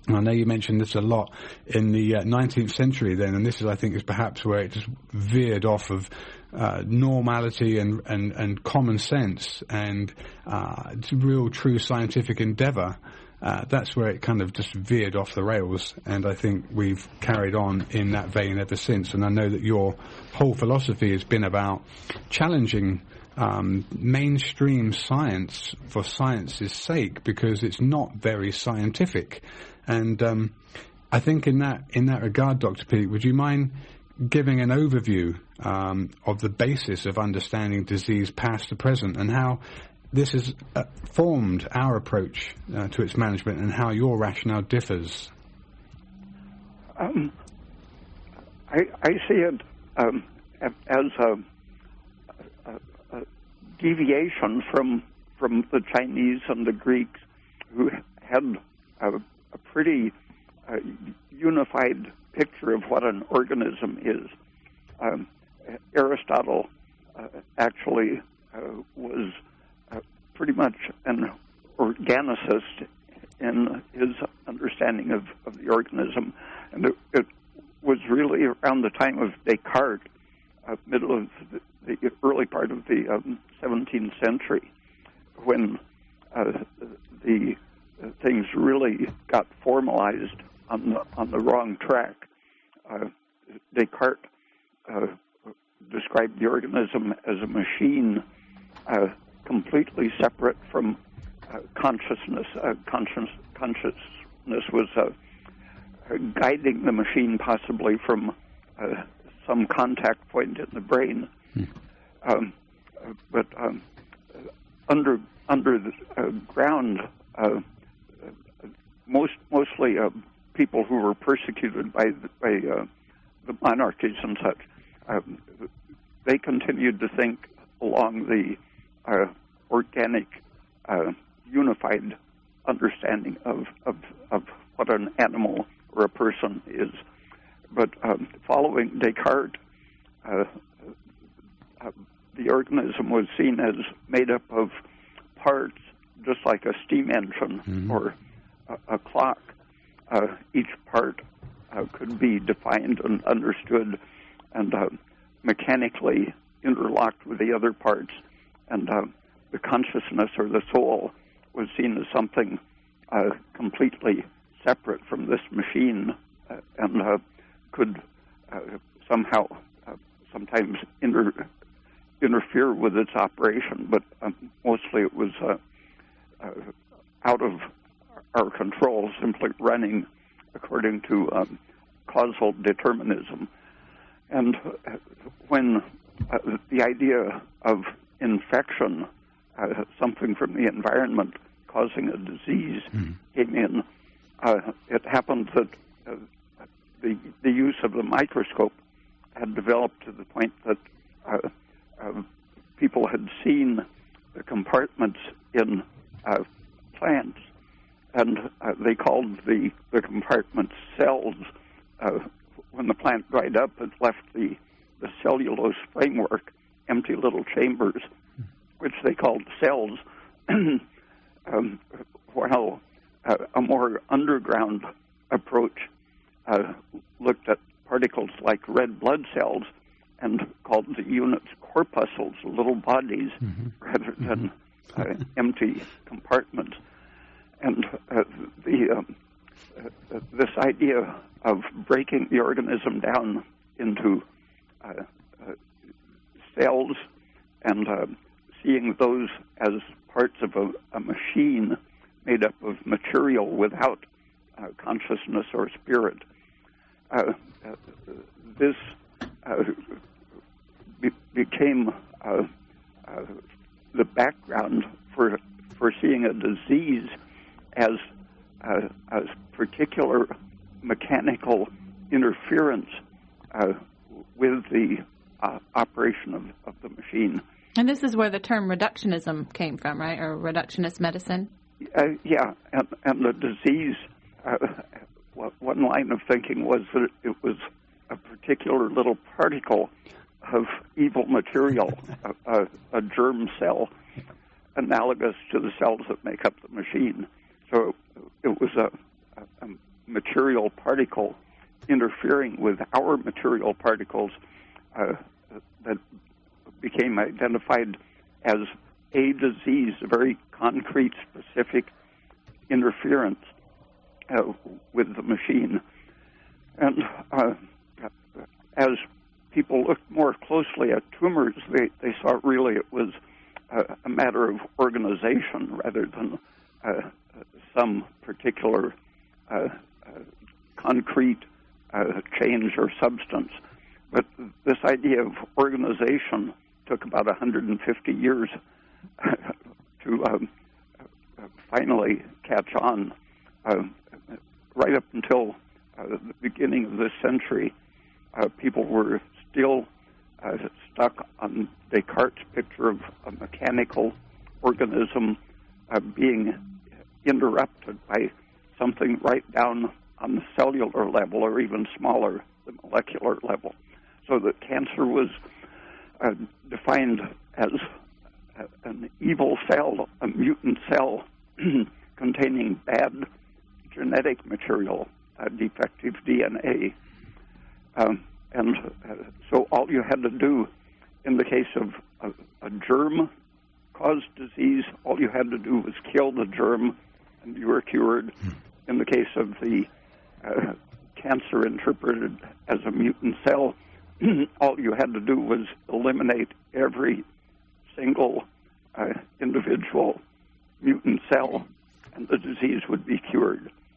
I know you mentioned this a lot in the 19th century then, and this is, I think, is perhaps where it just veered off of normality and common sense and real true scientific endeavor. That's where it kind of just veered off the rails, and I think we've carried on in that vein ever since. And I know that your whole philosophy has been about challenging mainstream science for science's sake, because it's not very scientific. And I think in that regard, Dr. Peat, would you mind giving an overview of the basis of understanding disease past to present, and how this has formed our approach to its management, and how your rationale differs? I see it as a deviation from the Chinese and the Greeks, who had a pretty unified picture of what an organism is. Aristotle actually was pretty much an organicist in his understanding of the organism, and it was really around the time of Descartes, middle of the early part of the 17th century, when the things really got formalized on the wrong track. Descartes described the organism as a machine completely separate from consciousness. Consciousness was guiding the machine possibly from some contact point in the brain. But under the ground, mostly people who were persecuted by the monarchies and such, they continued to think along the organic, unified understanding of what an animal or a person is. But following Descartes, the organism was seen as made up of parts, just like a steam engine or a clock. Each part could be defined and understood and mechanically interlocked with the other parts. And the consciousness or the soul was seen as something completely separate from this machine and could somehow sometimes interfere with its operation, but mostly it was out of our control, simply running according to causal determinism. And when the idea of infection, something from the environment causing a disease, came in, it happened that the use of the microscope had developed to the point that people had seen the compartments in plants, and they called the compartments cells. When the plant dried up, it left the cellulose framework, empty little chambers, which they called cells, while a more underground approach looked at particles like red blood cells and called the units corpuscles, little bodies, rather than empty compartments. And this idea of breaking the organism down into cells and seeing those as parts of a machine made up of material without consciousness or spirit, this became the background for seeing a disease as particular mechanical interference with the operation of the machine. And this is where the term reductionism came from, right, or reductionist medicine? Yeah, and the disease, one line of thinking was that it was a particular little particle of evil material, a germ cell, analogous to the cells that make up the machine. So it was material particle interfering with our material particles that became identified as a disease, a very concrete, specific interference with the machine. And as people looked more closely at tumors, they saw really it was a matter of organization rather than some particular concrete change or substance. But this idea of organization took about 150 years to finally catch on. Right up until the beginning of this century, people were still stuck on Descartes' picture of a mechanical organism being interrupted by something right down on the cellular level or even smaller, the molecular level. So that cancer was defined as an evil cell, a mutant cell containing bad genetic material, defective DNA. So all you had to do in the case of a germ-caused disease, all you had to do was kill the germ and you were cured. In the case of the cancer interpreted as a mutant cell, all you had to do was eliminate every single individual mutant cell and the disease would be cured.